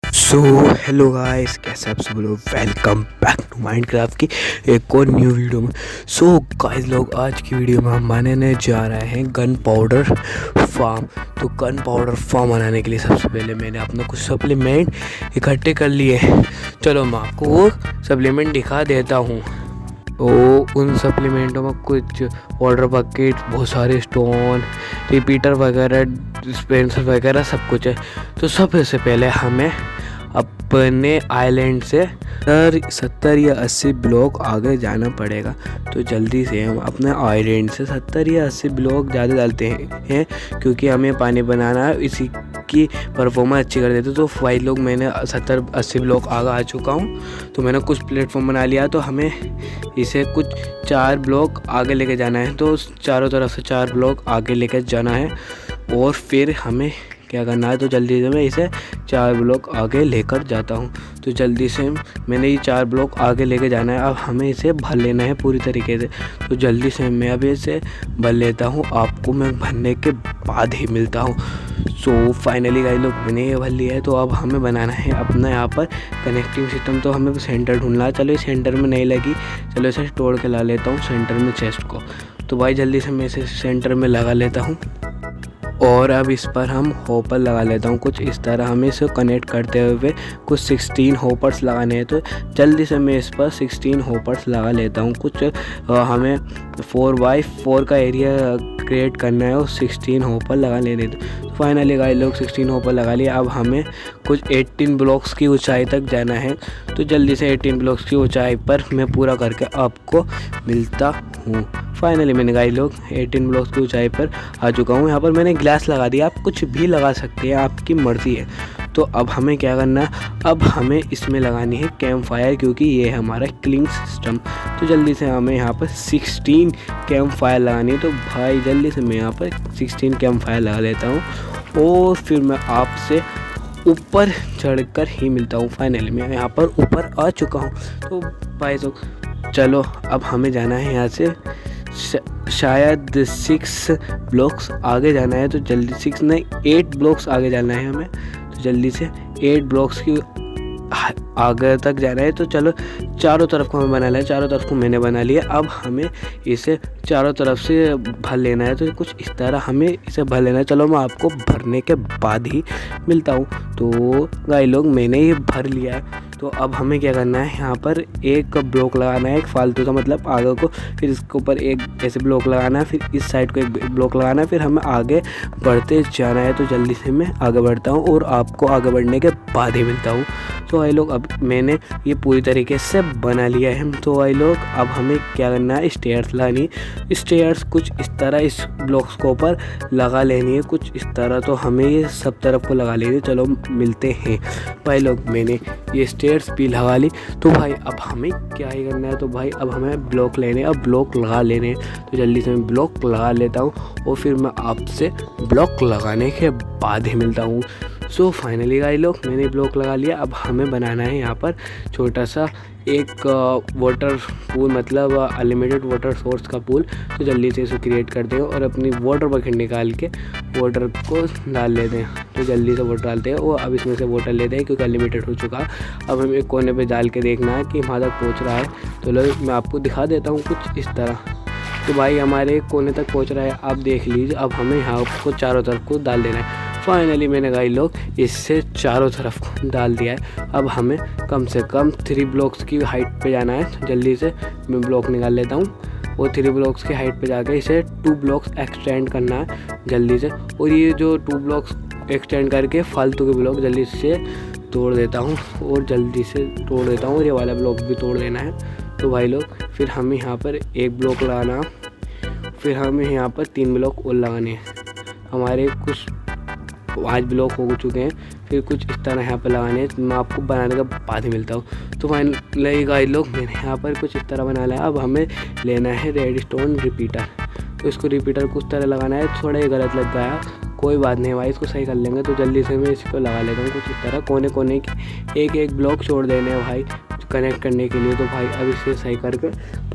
So hello guys, कैसे आप सब लोग। वेलकम बैक टू माइनक्राफ्ट की एक और न्यू वीडियो में। सो गाइस लोग, आज की वीडियो में हम बनाने जा रहे हैं गन पाउडर फार्म। तो गन पाउडर फार्म बनाने के लिए सबसे पहले मैंने अपना कुछ सप्लीमेंट इकट्ठे कर लिए हैं। चलो मैं आपको वो सप्लीमेंट दिखा देता हूँ। तो उन सप्लीमेंटों में कुछ वाटर बकेट, बहुत सारे स्टोन, रिपीटर वगैरह, डिस्पेंसर वगैरह सब कुछ है। तो सबसे पहले हमें अपने आइलैंड से 70 या 80 ब्लॉक आगे जाना पड़ेगा। तो जल्दी से हम अपने आइलैंड से 70 या 80 ब्लॉक ज़्यादा डालते हैं क्योंकि हमें पानी बनाना है, इसी की परफॉर्मेंस अच्छी कर देते। तो भाई लोग, मैंने 70-80 ब्लॉक आगे आ चुका हूँ। तो मैंने कुछ प्लेटफॉर्म बना लिया। तो हमें इसे कुछ 4 ब्लॉक आगे लेके जाना है। तो चारों तरफ से 4 ब्लॉक आगे लेके जाना है और फिर हमें क्या करना है। तो जल्दी से मैं इसे 4 ब्लॉक आगे लेकर जाता हूँ। तो जल्दी से मैंने ये 4 ब्लॉक आगे लेके जाना है। अब हमें इसे भर लेना है पूरी तरीके से। तो जल्दी से मैं अभी इसे भर लेता हूँ, आपको मैं भरने के बाद ही मिलता हूँ। सो फाइनली गाइस लोग, मैंने ये भर लिया है। तो अब हमें बनाना है अपना यहाँ पर कनेक्टिंग सिस्टम। तो हमें सेंटर ढूंढना है। चलो, सेंटर में नहीं लगी, चलो इसे तोड़ के ला लेता हूँ सेंटर में चेस्ट को। तो भाई जल्दी से मैं इसे सेंटर में लगा लेता हूँ और अब इस पर हम होपर लगा लेता हूँ। कुछ इस तरह हमें इसे कनेक्ट करते हुए कुछ 16 होपर्स लगाने हैं। तो जल्दी से मैं इस पर 16 होपर्स लगा लेता हूँ। कुछ हमें 4x4 का एरिया क्रिएट करना है और 16 होपर लगा लेने। तो फाइनली गाइस लोग 16 होपर लगा लिया। अब हमें कुछ 18 ब्लॉक्स की ऊंचाई तक जाना है। तो जल्दी से 18 ब्लॉक्स की ऊंचाई पर मैं पूरा करके आपको मिलता हूँ। फाइनली मैंने गाइस लोग 18 ब्लॉक्स की ऊंचाई पर आ चुका हूँ। यहाँ पर मैंने ग्लास लगा दिया, आप कुछ भी लगा सकते हैं, आपकी मर्ज़ी है। तो अब हमें क्या करना है, अब हमें इसमें लगानी है कैंप फायर, क्योंकि ये है हमारा क्लिंग सिस्टम। तो जल्दी से हमें यहाँ पर 16 कैंप फायर लगानी है। तो भाई जल्दी से मैं यहाँ पर 16 कैंप फायर लगा लेता हूँ और फिर मैं आपसे ऊपर चढ़कर ही मिलता हूँ। फाइनली मैं यहाँ पर ऊपर आ चुका हूँ। तो भाई तो चलो, अब हमें जाना है यहाँ से शायद 6 ब्लॉक्स आगे जाना है। तो जल्दी 6 नहीं 8 ब्लॉक्स आगे जाना है हमें। तो जल्दी से 8 ब्लॉक्स की आगे तक जाना है। तो चलो, चारों तरफ को हमें बनाना है। चारों तरफ को मैंने बना लिया। अब हमें इसे चारों तरफ से भर लेना है। तो कुछ इस तरह हमें इसे भर लेना है। चलो मैं आपको भरने के बाद ही मिलता हूँ। तो गाइस लोग, मैंने ये भर लिया है। तो अब हमें क्या करना है, यहाँ पर एक ब्लॉक लगाना है, एक फालतू का, मतलब आगे को। फिर इसके ऊपर एक ऐसे ब्लॉक लगाना है, फिर इस साइड को एक ब्लॉक लगाना है। फिर हमें आगे बढ़ते जाना है। तो जल्दी से मैं आगे बढ़ता हूँ और आपको आगे बढ़ने के बाद ही मिलता हूँ। तो भाई लोग, अब मैंने ये पूरी तरीके से बना लिया है। तो भाई लोग, अब हमें क्या करना है, स्टेयर्स लगानी है। स्टेयर्स कुछ इस तरह इस ब्लॉक्स को ऊपर लगा लेनी है, कुछ इस तरह। तो हमें ये सब तरफ को लगा लेनी है। चलो मिलते हैं। भाई लोग, मैंने ये स्टेयर्स भी लगा ली। तो भाई अब हमें क्या ही करना है, तो भाई अब हमें ब्लॉक लेने, अब ब्लॉक लगा लेने। तो जल्दी से मैं ब्लॉक लगा लेता हूँ और फिर मैं आपसे ब्लॉक लगाने के बाद ही मिलता हूँ। सो फाइनली गाइस लोग, मैंने ब्लॉक लगा लिया। अब हमें बनाना है यहाँ पर छोटा सा एक वाटर पूल, मतलब अनलिमिटेड वाटर सोर्स का पूल। तो जल्दी से इसे क्रिएट करते हैं और अपनी वाटर बकेट निकाल के वाटर को डाल लेते हैं। तो जल्दी से वाटर डालते हैं और अब इसमें से वाटर लेते हैं क्योंकि अनलिमिटेड हो चुका है। अब हमें एक कोने पे डाल के देखना है कि वहाँ तक पहुँच रहा है। तो लो मैं आपको दिखा देता हूँ कुछ इस तरह। तो भाई हमारे कोने तक पहुँच रहा है, आप देख लीजिए। अब हमें यहाँ को चारों तरफ को डाल देना है। फाइनली मैंने गाइस लोग इससे चारों तरफ को डाल दिया है। अब हमें कम से कम 3 ब्लॉक्स की हाइट पे जाना है। तो जल्दी से मैं ब्लॉक निकाल लेता हूँ और 3 ब्लॉक्स की हाइट पे जाकर इसे 2 ब्लॉक्स एक्सटेंड करना है जल्दी से। और ये जो 2 ब्लॉक्स एक्सटेंड करके फालतू के ब्लॉक जल्दी से तोड़ देता हूँ और जल्दी से तोड़ देता हूँ। और ये वाला ब्लॉक भी तोड़ देना है। तो भाई लोग, फिर हमें यहाँ पर 1 ब्लॉक लगाना, फिर हमें यहाँ पर 3 ब्लॉक और लगाने हैं। हमारे कुछ 5 ब्लॉक हो चुके हैं। फिर कुछ इस तरह यहाँ पर लगाने हैं। मैं आपको बनाने का बाद ही मिलता हूँ। तो फाइनली गाइस लोग, मैंने यहाँ पर कुछ इस तरह बना लिया। अब हमें लेना है रेडस्टोन रिपीटर। तो इसको रिपीटर को उस तरह लगाना है। थोड़ा ये गलत लग गया, कोई बात नहीं भाई, इसको सही कर लेंगे। तो जल्दी से मैं इसको लगा लेता हूँ कुछ इस तरह। कोने कोने की एक ब्लॉक छोड़ देने हैं भाई कनेक्ट करने के लिए। तो भाई अब इसे सही करके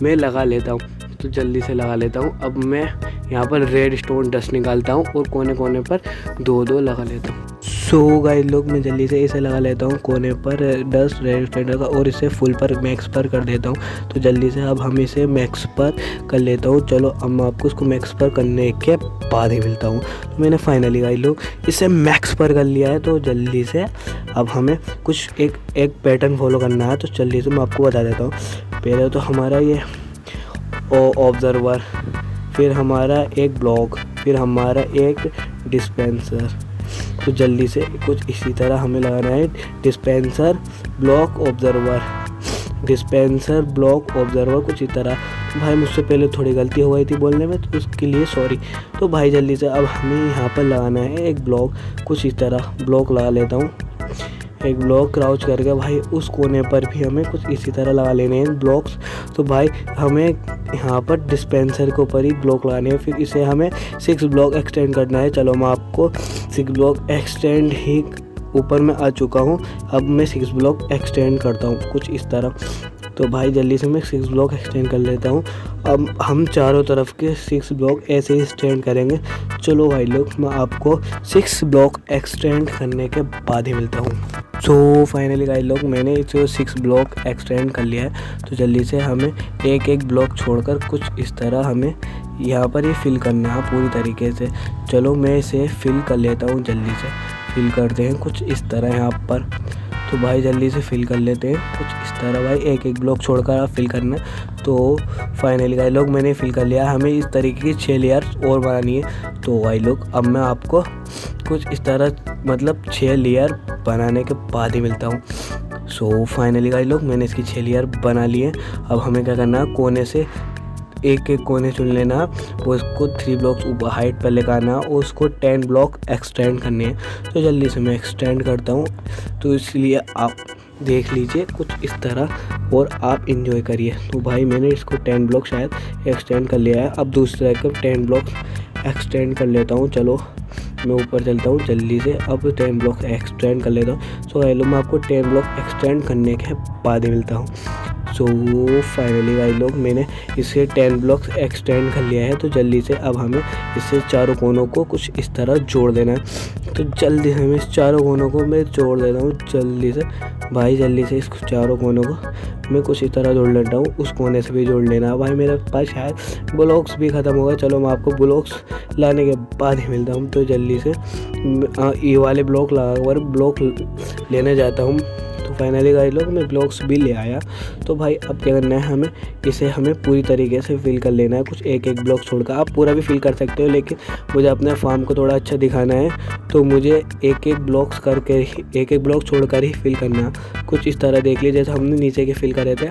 मैं लगा लेता हूँ। तो जल्दी से लगा लेता हूँ। अब मैं यहाँ पर रेड स्टोन डस्ट निकालता हूँ और कोने कोने पर 2-2 लगा लेता हूँ। सो गाइस लोग, मैं जल्दी से इसे लगा लेता हूँ कोने पर डस्ट रेड स्टैंडर्ड का, और इसे फुल पर मैक्स पर कर देता हूँ। तो जल्दी से अब हम इसे मैक्स पर कर लेता हूँ। चलो अब मैं आपको इसको मैक्स पर करने के बाद ही मिलता हूँ। तो मैंने फाइनली गाइस लोग इसे मैक्स पर कर लिया है। तो जल्दी से अब हमें कुछ एक पैटर्न फॉलो करना है। तो जल्दी से मैं आपको बता देता हूँ। पहले तो हमारा ये ऑब्जर्वर, फिर हमारा एक ब्लॉक, फिर हमारा एक डिस्पेंसर। तो जल्दी से कुछ इसी तरह हमें लगाना है। Dispenser block observer, dispenser block observer, कुछ इस तरह। तो भाई मुझसे पहले थोड़ी गलती हो गई थी बोलने में, तो उसके लिए सॉरी। तो भाई जल्दी से अब हमें यहाँ पर लगाना है एक ब्लॉक, कुछ इस तरह ब्लॉक लगा लेता हूँ। एक ब्लॉक क्राउच करके भाई उस कोने पर भी हमें कुछ इसी तरह लगा लेने हैं ब्लॉक्स। तो भाई हमें यहाँ पर डिस्पेंसर के ऊपर ही ब्लॉक लगाने हैं, फिर इसे हमें 6 ब्लॉक एक्सटेंड करना है। चलो मैं आपको 6 ब्लॉक एक्सटेंड ही ऊपर में आ चुका हूँ। अब मैं 6 ब्लॉक एक्सटेंड करता हूँ कुछ इस तरह। तो भाई जल्दी से मैं 6 ब्लॉक एक्सटेंड कर लेता हूँ। अब हम चारों तरफ के 6 ब्लॉक ऐसे ही स्टैंड करेंगे। चलो भाई लोग, मैं आपको 6 ब्लॉक एक्सटेंड करने के बाद ही मिलता हूँ। सो फाइनली गाइस लोग, मैंने इसे 6 ब्लॉक एक्सटेंड कर लिया है। तो जल्दी से हमें एक ब्लॉक छोड़कर कुछ इस तरह हमें यहाँ पर ही फिल करना है पूरी तरीके से। चलो मैं इसे फिल कर लेता हूँ। जल्दी से फिल करते हैं कुछ इस तरह यहाँ पर। तो भाई जल्दी से फिल कर लेते हैं कुछ इस तरह। भाई एक ब्लॉक छोड़कर आप फिल करना। तो फाइनली गाइस लोग मैंने फिल कर लिया। हमें इस तरीके की 6 लेयर और बनानी है। तो भाई लोग अब मैं आपको कुछ इस तरह मतलब 6 लेयर बनाने के बाद ही मिलता हूँ। सो फाइनली गाइस लोग मैंने इसकी 6 लेयर बना ली है। अब हमें क्या करना है, कोने से एक कोने चुन लेना, उसको 3 ब्लॉक्स ऊपर हाइट पर लेकर आना और उसको 10 ब्लॉक एक्सटेंड करने हैं। तो जल्दी से मैं एक्सटेंड करता हूँ। तो इसलिए आप देख लीजिए कुछ इस तरह और आप इंजॉय करिए। तो भाई मैंने इसको 10 ब्लॉक शायद एक्सटेंड कर लिया है। अब दूसरे को 10 ब्लॉक एक्सटेंड कर लेता हूँ। चलो मैं ऊपर चलता हूँ जल्दी से। अब 10 ब्लॉक एक्सटेंड कर लेता हूँ। सो हेलो, मैं आपको 10 ब्लॉक एक्सटेंड करने के बाद ही मिलता हूँ। सो फाइनली भाई लोग मैंने इसे 10 ब्लॉक्स एक्सटेंड कर लिया है। तो जल्दी से अब हमें इससे चारों कोनों को कुछ इस तरह जोड़ देना है। तो जल्दी से मैं इस चारों कोनों को मैं जोड़ देता हूँ जल्दी से। भाई जल्दी से इस चारों कोनों को मैं कुछ इस तरह जोड़ लेता हूँ। उस कोने से भी जोड़ लेना है। भाई मेरे पास शायद ब्लॉक्स भी ख़त्म हो गए। चलो मैं आपको ब्लॉक्स लाने के बाद ही मिलता हूँ। तो जल्दी से ये वाले ब्लॉक लगाकर ब्लॉक लेने जाता हूँ। तो फाइनली गाइस लोग मैं ब्लॉक्स भी ले आया। तो भाई अब क्या करना है, हमें पूरी तरीके से फिल कर लेना है। कुछ एक ब्लॉक छोड़कर आप पूरा भी फिल कर सकते हो, लेकिन मुझे अपने फार्म को थोड़ा अच्छा दिखाना है। तो मुझे एक ब्लॉक्स करके एक ब्लॉक छोड़कर ही फिल करना है। कुछ इस तरह देख लीजिए जैसे हमने नीचे के फिल करे थे।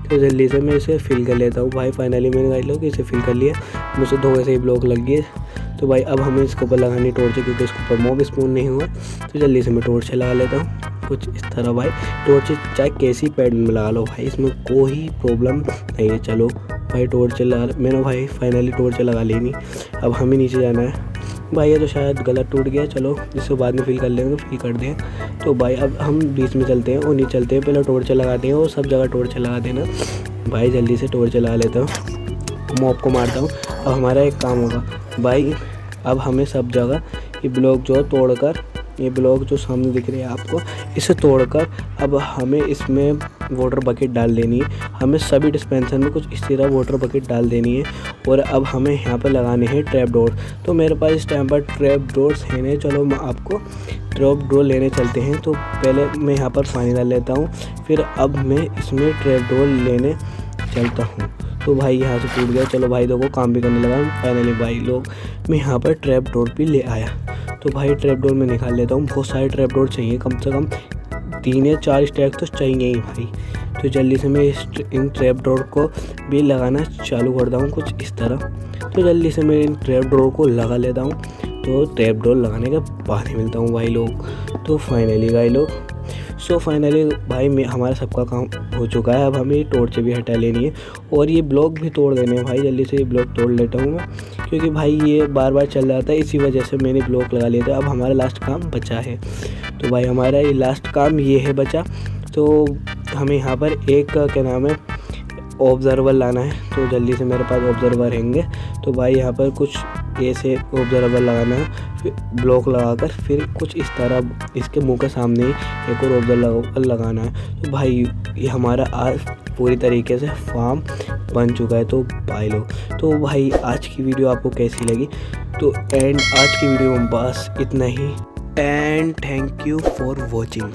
तो जल्दी से मैं इसे फिल कर लेता हूँ। भाई फाइनली मैंने गाइस लोग इसे फिल कर लिया। मुझे 2 ऐसे ही ब्लॉक लग गए। तो भाई अब हमें इसके ऊपर लगानी टॉर्च, क्योंकि इसके ऊपर मॉब स्पून नहीं हुआ। तो जल्दी से मैं टॉर्च लगा लेता हूँ कुछ इस तरह। भाई टॉर्च चाहे कैसी पैटर्न में लगा लो भाई, इसमें कोई प्रॉब्लम नहीं है। चलो भाई टॉर्च लगा, मैंने भाई फाइनली टॉर्च लगा लेनी। अब हमें नीचे जाना है। भाई ये तो शायद गलत टूट गया। चलो इसको बाद में फिल कर लेंगे, फिल कर दें। तो भाई अब हम बीच में चलते हैं और नीचे चलते हैं। पहले टॉर्च लगाते हैं और सब जगह टॉर्च लगा देना। भाई जल्दी से टॉर्च लगा लेता हूँ, मॉब को मारता हूँ। अब हमारा एक काम होगा भाई, अब हमें सब जगह ये ब्लॉक जो तोड़कर, ये ब्लॉक जो सामने दिख रही है आपको, इसे तोड़कर अब हमें इसमें वाटर बकेट डाल देनी है। हमें सभी डिस्पेंसर में कुछ इस तरह वाटर बकेट डाल देनी है। और अब हमें यहाँ पर लगाने हैं ट्रैप डोर। तो मेरे पास इस टाइम पर ट्रैप डोर्स है नहीं। चलो मैं आपको ट्रैप डोर लेने चलते हैं। तो पहले मैं यहाँ पर पानी डाल लेता हूँ, फिर अब मैं इसमें ट्रैप डोर लेने चलता हूँ। तो भाई यहाँ से टूट गया। चलो भाई देखो काम भी करने लगा। फाइनली भाई लोग मैं यहाँ पर ट्रैप डोर भी ले आया। तो भाई ट्रैप डोर में निकाल लेता हूँ। बहुत सारे ट्रैप डोर चाहिए, कम से कम 3 या 4 स्टैक तो चाहिए ही भाई। तो जल्दी से मैं इन ट्रैप डोर को भी लगाना चालू करता हूँ कुछ इस तरह। तो जल्दी से मैं इन ट्रैप डोर को लगा लेता हूँ। तो ट्रैप डोर लगाने के बाद ही मिलता हूँ भाई लोग। तो फाइनली भाई लोग, सो फाइनली भाई हमारा सबका काम हो चुका है। अब हमें टॉर्च भी हटा लेनी है और ये ब्लॉक भी तोड़ देने हैं। भाई जल्दी से ये ब्लॉक तोड़ लेता हूँ मैं, क्योंकि भाई ये बार बार चल रहा था, इसी वजह से मैंने ब्लॉक लगा लिया था। अब हमारा लास्ट काम बचा है। तो भाई हमारा ये लास्ट काम ये है बचा। तो हमें यहाँ पर एक क्या नाम है, ऑब्जर्वर लाना है, तो जल्दी से मेरे पास ऑब्जर्वर रहेंगे। तो भाई यहाँ पर कुछ ऐसे ऑब्जर्वर लगाना है, फिर ब्लॉक लगाकर फिर कुछ इस तरह इसके मुंह के सामने ही एक और ऑब्जर्वर लगाना है। तो भाई ये हमारा आज पूरी तरीके से फार्म बन चुका है। तो भाई लोग, तो भाई आज की वीडियो आपको कैसी लगी? तो एंड आज की वीडियो में बस इतना ही, and thank you for watching.